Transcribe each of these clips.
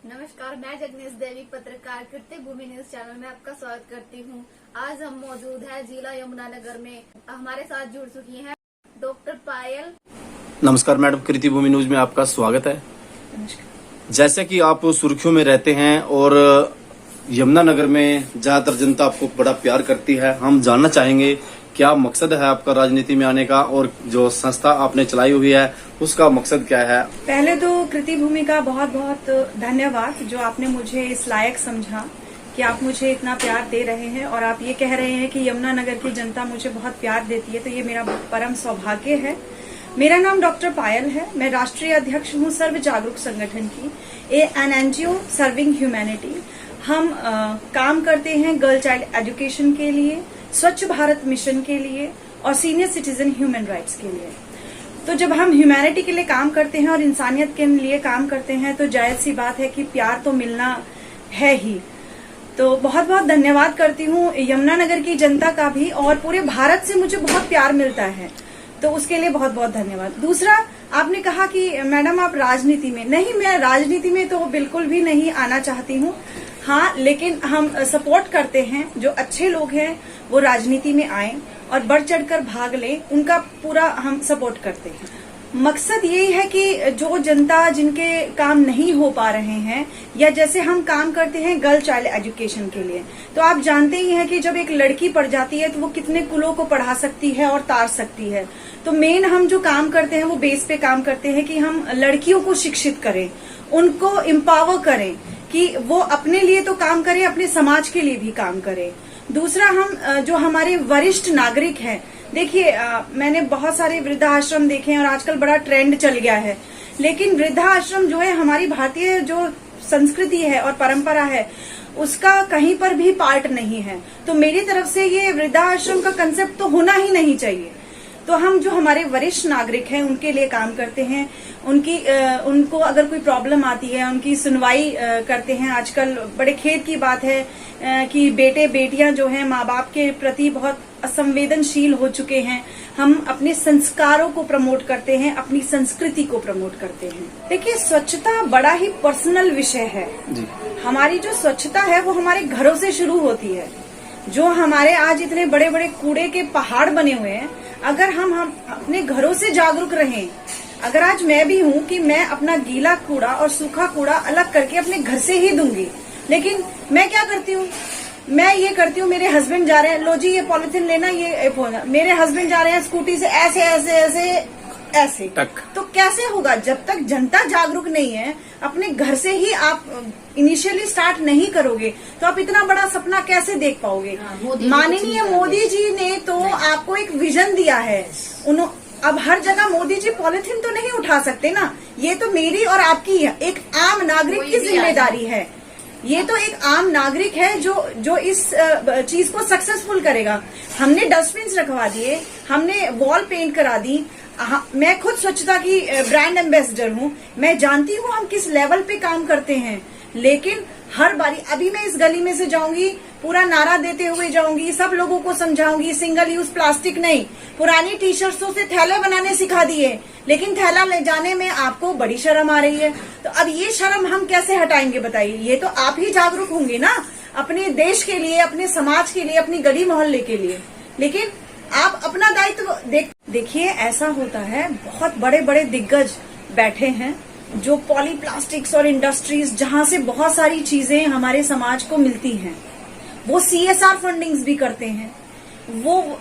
नमस्कार, मैं जगनेश देवी पत्रकार कृत्य भूमि न्यूज चैनल में आपका स्वागत करती हूं। आज हम मौजूद हैं जिला यमुनानगर में। हमारे साथ जुड़ चुकी हैं डॉक्टर पायल। नमस्कार मैडम, कृति भूमि न्यूज में आपका स्वागत है। जैसे कि आप सुर्खियों में रहते हैं और यमुनानगर में ज्यादातर जनता आपको बड़ा प्यार करती है, हम जानना चाहेंगे क्या मकसद है आपका राजनीति में आने का और जो संस्था आपने चलाई हुई है उसका मकसद क्या है? पहले तो कृति भूमि का बहुत बहुत धन्यवाद जो आपने मुझे इस लायक समझा कि आप मुझे इतना प्यार दे रहे हैं और आप ये कह रहे हैं कि यमुनानगर की जनता मुझे बहुत प्यार देती है, तो ये मेरा परम सौभाग्य है। मेरा नाम डॉक्टर पायल है। मैं राष्ट्रीय अध्यक्ष हूँ सर्व जागरूक संगठन की, एन एनजीओ सर्विंग ह्यूमैनिटी। हम काम करते हैं गर्ल चाइल्ड एजुकेशन के लिए, स्वच्छ भारत मिशन के लिए और सीनियर सिटीजन ह्यूमन राइट्स के लिए। तो जब हम ह्यूमैनिटी के लिए काम करते हैं और इंसानियत के लिए काम करते हैं तो जायज सी बात है कि प्यार तो मिलना है ही। तो बहुत बहुत धन्यवाद करती हूँ यमुनानगर की जनता का भी, और पूरे भारत से मुझे बहुत प्यार मिलता है, तो उसके लिए बहुत बहुत धन्यवाद। दूसरा, आपने कहा कि मैडम आप राजनीति में नहीं, मैं राजनीति में तो बिल्कुल भी नहीं आना चाहती हूँ। हाँ, लेकिन हम सपोर्ट करते हैं जो अच्छे लोग हैं वो राजनीति में आए और बढ़ चढ़कर भाग लें, उनका पूरा हम सपोर्ट करते हैं। मकसद यही है कि जो जनता जिनके काम नहीं हो पा रहे हैं, या जैसे हम काम करते हैं गर्ल चाइल्ड एजुकेशन के लिए, तो आप जानते ही हैं कि जब एक लड़की पढ़ जाती है तो वो कितने कुलों को पढ़ा सकती है और तार सकती है। तो मेन हम जो काम करते हैं वो बेस पे काम करते हैं कि हम लड़कियों को शिक्षित करें, उनको एम्पावर करें कि वो अपने लिए तो काम करें, अपने समाज के लिए भी काम करें। दूसरा, हम जो हमारे वरिष्ठ नागरिक हैं, देखिए मैंने बहुत सारे वृद्धाश्रम देखे हैं और आजकल बड़ा ट्रेंड चल गया है, लेकिन वृद्धाश्रम जो है हमारी भारतीय जो संस्कृति है और परंपरा है उसका कहीं पर भी पार्ट नहीं है। तो मेरी तरफ से ये वृद्धाश्रम का कंसेप्ट तो होना ही नहीं चाहिए। तो हम जो हमारे वरिष्ठ नागरिक हैं उनके लिए काम करते हैं, उनको अगर कोई प्रॉब्लम आती है उनकी सुनवाई करते हैं। आजकल बड़े खेद की बात है कि बेटे बेटियां जो हैं माँ बाप के प्रति बहुत असंवेदनशील हो चुके हैं। हम अपने संस्कारों को प्रमोट करते हैं, अपनी संस्कृति को प्रमोट करते हैं। देखिए, स्वच्छता बड़ा ही पर्सनल विषय है जी। हमारी जो स्वच्छता है वो हमारे घरों से शुरू होती है। जो हमारे आज इतने बड़े बड़े कूड़े के पहाड़ बने हुए हैं, अगर हम अपने घरों से जागरूक रहें, अगर आज मैं भी हूँ कि मैं अपना गीला कूड़ा और सूखा कूड़ा अलग करके अपने घर से ही दूंगी, लेकिन मैं क्या करती हूँ, मैं ये करती हूँ, मेरे हस्बैंड जा रहे हैं, लो जी ये पॉलिथीन लेना, ये मेरे हस्बैंड जा रहे हैं स्कूटी से ऐसे ऐसे ऐसे ऐसे, तो कैसे होगा? जब तक जनता जागरूक नहीं है, अपने घर से ही आप इनिशियली स्टार्ट नहीं करोगे तो आप इतना बड़ा सपना कैसे देख पाओगे? माननीय मोदी जी ने तो आपको एक विजन दिया है। अब हर जगह मोदी जी पॉलिथीन तो नहीं उठा सकते ना, ये तो मेरी और आपकी एक आम नागरिक की जिम्मेदारी है। ये तो एक आम नागरिक है जो इस चीज को सक्सेसफुल करेगा। हमने डस्टबिन रखवा दिए, हमने वॉल पेंट करा दी। मैं खुद स्वच्छता की ब्रांड एम्बेसडर हूँ, मैं जानती हूँ हम किस लेवल पे काम करते हैं, लेकिन हर बारी अभी मैं इस गली में से जाऊंगी, पूरा नारा देते हुए जाऊंगी, सब लोगों को समझाऊंगी सिंगल यूज प्लास्टिक नहीं। पुरानी टी शर्टों से थैले बनाने सिखा दिए, लेकिन थैला ले जाने में आपको बड़ी शर्म आ रही है। तो अब ये शर्म हम कैसे हटाएंगे बताइए? ये तो आप ही जागरूक होंगे ना, अपने देश के लिए, अपने समाज के लिए, अपनी गली मोहल्ले के लिए। लेकिन आप अपना दायित्व देखिए, ऐसा होता है बहुत बड़े बड़े दिग्गज बैठे हैं जो पॉलीप्लास्टिक्स और इंडस्ट्रीज जहां से बहुत सारी चीजें हमारे समाज को मिलती हैं, वो CSR फंडिंग्स भी करते हैं, वो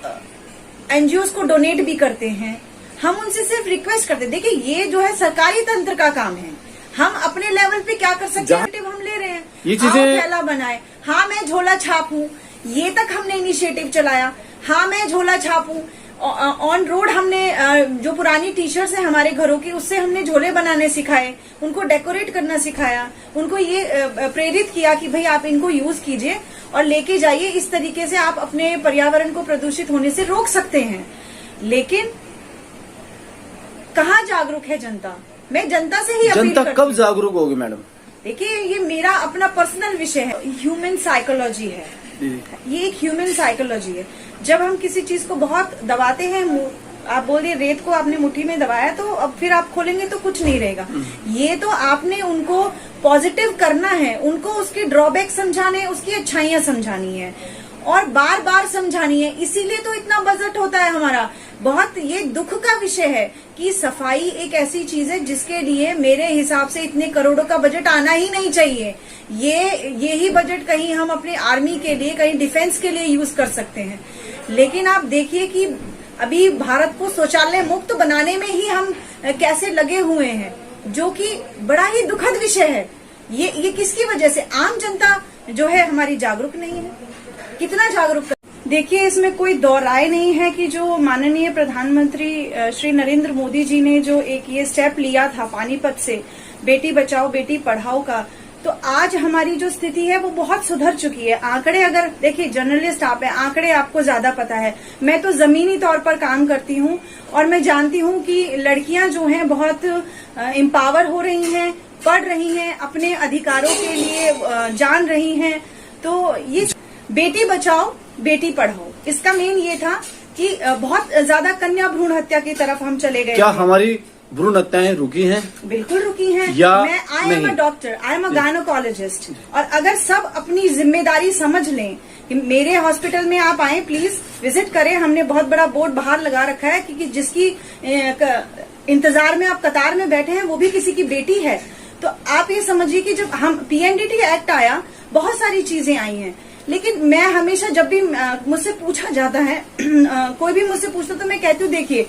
NGOs को डोनेट भी करते हैं। हम उनसे सिर्फ रिक्वेस्ट करते हैं, देखिए ये जो है सरकारी तंत्र का काम है, हम अपने लेवल पे क्या कर सकते हैं हम ले रहे हैं। ये चीजें थैला बनाए, हाँ मैं झोला छापूं, ये तक हमने इनिशिएटिव चलाया। हाँ मैं झोला छापूं, ऑन रोड हमने जो पुरानी टी शर्ट्स है हमारे घरों की, उससे हमने झोले बनाने सिखाए, उनको डेकोरेट करना सिखाया, उनको ये प्रेरित किया कि भाई आप इनको यूज कीजिए और लेके जाइए, इस तरीके से आप अपने पर्यावरण को प्रदूषित होने से रोक सकते हैं। लेकिन कहाँ जागरूक है जनता? मैं जनता से ही अपील जनता कब जागरूक होगी मैडम? देखिए, ये मेरा अपना पर्सनल विषय है, ह्यूमन साइकोलॉजी है, ये एक ह्यूमन साइकोलॉजी है। जब हम किसी चीज को बहुत दबाते हैं, आप बोल रहे रेत को आपने मुट्ठी में दबाया तो अब फिर आप खोलेंगे तो कुछ नहीं रहेगा। ये तो आपने उनको पॉजिटिव करना है, उनको उसके ड्रॉबैक समझाने, उसकी अच्छाइयां समझानी है और बार बार समझानी है। इसीलिए तो इतना बजट होता है हमारा। बहुत ये दुख का विषय है कि सफाई एक ऐसी चीज है जिसके लिए मेरे हिसाब से इतने करोड़ों का बजट आना ही नहीं चाहिए। यही बजट कहीं हम अपने आर्मी के लिए, कहीं डिफेंस के लिए यूज कर सकते हैं। लेकिन आप देखिए कि अभी भारत को शौचालय मुक्त बनाने में ही हम कैसे लगे हुए हैं, जो कि बड़ा ही दुखद विषय है। ये किसकी वजह से? आम जनता जो है हमारी जागरूक नहीं है। कितना जागरूक? देखिए, इसमें कोई दो राय नहीं है कि जो माननीय प्रधानमंत्री श्री नरेंद्र मोदी जी ने जो एक ये स्टेप लिया था पानीपत से, बेटी बचाओ बेटी पढ़ाओ का, तो आज हमारी जो स्थिति है वो बहुत सुधर चुकी है। आंकड़े अगर देखिए, जर्नलिस्ट आप है, आंकड़े आपको ज्यादा पता है। मैं तो जमीनी तौर पर काम करती हूँ और मैं जानती हूँ कि लड़कियां जो हैं बहुत एम्पावर हो रही हैं, पढ़ रही हैं, अपने अधिकारों के लिए जान रही हैं। तो ये बेटी बचाओ बेटी पढ़ाओ, इसका मेन ये था कि बहुत ज्यादा कन्या भ्रूण हत्या की तरफ हम चले गए। क्या हमारी भ्रूण हत्याएं रुकी हैं? बिल्कुल रुकी हैं। या मैं आई am a doctor, I am a gynaecologist, और अगर सब अपनी जिम्मेदारी समझ लें कि मेरे हॉस्पिटल में आप आए, प्लीज विजिट करें। हमने बहुत बड़ा बोर्ड बाहर लगा रखा है कि जिसकी इंतजार में आप कतार में बैठे हैं वो भी किसी की बेटी है। तो आप ये समझिए कि जब हम पीएनडीटी एक्ट आया, बहुत सारी चीजें आई हैं, लेकिन मैं हमेशा जब भी मुझसे पूछा जाता है कोई भी मुझसे पूछता तो मैं कहती हूँ, देखिए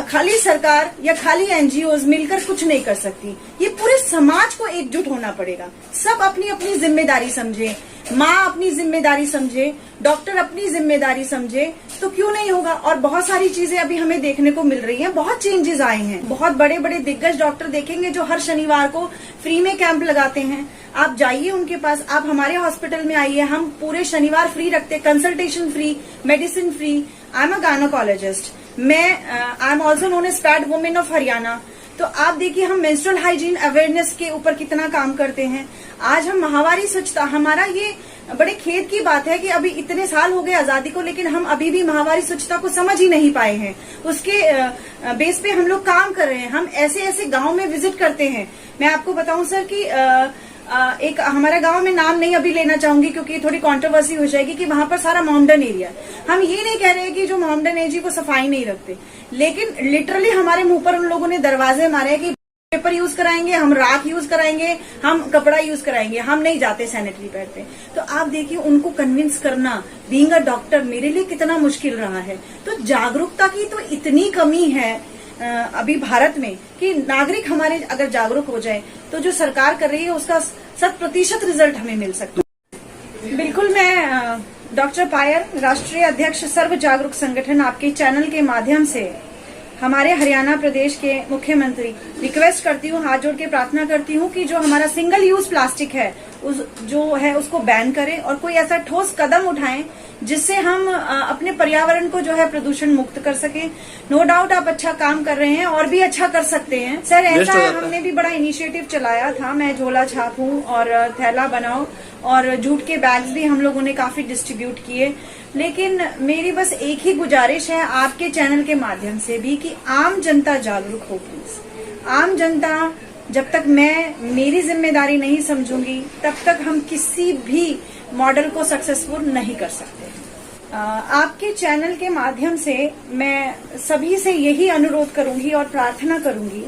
खाली सरकार या खाली एनजीओज मिलकर कुछ नहीं कर सकती। ये पूरे समाज को एकजुट होना पड़ेगा। सब अपनी अपनी जिम्मेदारी समझे, माँ अपनी जिम्मेदारी समझे, डॉक्टर अपनी जिम्मेदारी समझे, तो क्यों नहीं होगा। और बहुत सारी चीजें अभी हमें देखने को मिल रही हैं, बहुत चेंजेस आए हैं। बहुत बड़े बड़े दिग्गज डॉक्टर देखेंगे जो हर शनिवार को फ्री में कैंप लगाते हैं। आप जाइए उनके पास, आप हमारे हॉस्पिटल में आइए, हम पूरे शनिवार फ्री रखते हैं, consultation free, medicine free. I am a gynaecologist, I am also known as fat women of Haryana. तो आप देखिए हम मेंस्ट्रुअल हाइजीन अवेयरनेस के ऊपर कितना काम करते हैं। आज हम माहवारी स्वच्छता, हमारा ये बड़े खेद की बात है कि अभी इतने साल हो गए आजादी को, लेकिन हम अभी भी माहवारी स्वच्छता को समझ ही नहीं पाए हैं। उसके बेस पे हम लोग काम कर रहे हैं। हम ऐसे ऐसे गांव में विजिट करते हैं। मैं आपको बताऊं सर कि एक हमारा गांव में नाम नहीं अभी लेना चाहूंगी क्योंकि थोड़ी कंट्रोवर्सी हो जाएगी, कि वहां पर सारा मोहम्मडन एरिया है। हम ये नहीं कह रहे कि जो मोहम्मडन एरिया को सफाई नहीं रखते, लेकिन लिटरली हमारे मुंह पर उन लोगों ने दरवाजे मारे कि पेपर यूज कराएंगे, हम राख यूज कराएंगे, हम कपड़ा यूज कराएंगे, हम नहीं जाते सैनिटरी पैड पे। तो आप देखिए उनको कन्विंस करना बीइंग अ डॉक्टर मेरे लिए कितना मुश्किल रहा है। तो जागरूकता की तो इतनी कमी है अभी भारत में कि नागरिक हमारे अगर जागरूक हो जाए तो जो सरकार कर रही है उसका 100% रिजल्ट हमें मिल सकता है। बिल्कुल, मैं डॉक्टर पायर, राष्ट्रीय अध्यक्ष सर्व जागरूक संगठन, आपके चैनल के माध्यम से हमारे हरियाणा प्रदेश के मुख्यमंत्री रिक्वेस्ट करती हूँ, हाथ जोड़ के प्रार्थना करती हूँ कि जो हमारा सिंगल यूज प्लास्टिक है उसको बैन करें और कोई ऐसा ठोस कदम उठाएं जिससे हम अपने पर्यावरण को जो है प्रदूषण मुक्त कर सकें। नो डाउट आप अच्छा काम कर रहे हैं और भी अच्छा कर सकते हैं सर। ऐसा हमने भी बड़ा इनिशिएटिव चलाया था, मैं झोला छाप हूँ और थैला बनाओ और जूट के बैग्स भी हम लोगों ने काफी डिस्ट्रीब्यूट किए। लेकिन मेरी बस एक ही गुजारिश है आपके चैनल के माध्यम से भी कि आम जनता जागरूक हो प्लीज। आम जनता, जब तक मैं मेरी जिम्मेदारी नहीं समझूंगी तब तक हम किसी भी मॉडल को सक्सेसफुल नहीं कर सकते। आपके चैनल के माध्यम से मैं सभी से यही अनुरोध करूंगी और प्रार्थना करूंगी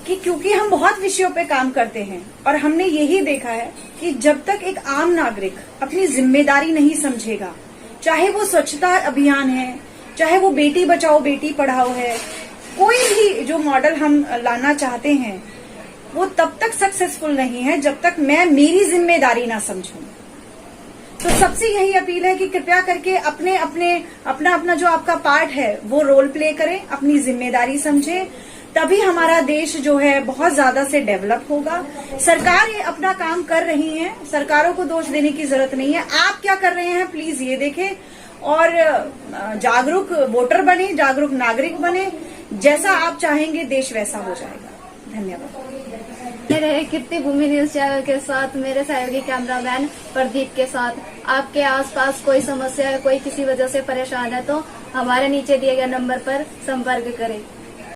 कि क्योंकि हम बहुत विषयों पे काम करते हैं और हमने यही देखा है कि जब तक एक आम नागरिक अपनी जिम्मेदारी नहीं समझेगा, चाहे वो स्वच्छता अभियान है, चाहे वो बेटी बचाओ बेटी पढ़ाओ है, कोई भी जो मॉडल हम लाना चाहते हैं वो तब तक सक्सेसफुल नहीं है जब तक मैं मेरी जिम्मेदारी ना समझूं। तो सबसे यही अपील है कि कृपया करके अपना जो आपका पार्ट है वो रोल प्ले करें, अपनी जिम्मेदारी समझें, तभी हमारा देश जो है बहुत ज्यादा से डेवलप होगा। सरकार ये अपना काम कर रही है, सरकारों को दोष देने की जरूरत नहीं है। आप क्या कर रहे हैं प्लीज ये देखें और जागरूक वोटर बने, जागरूक नागरिक बने। जैसा आप चाहेंगे देश वैसा हो जाएगा। धन्यवाद। मेरे कीर्ति भूमि न्यूज चैनल के साथ मेरे सहयोगी कैमरामैन प्रदीप के साथ, आपके आसपास कोई समस्या है, कोई किसी वजह से परेशान है तो हमारे नीचे दिए गए नंबर पर संपर्क करें।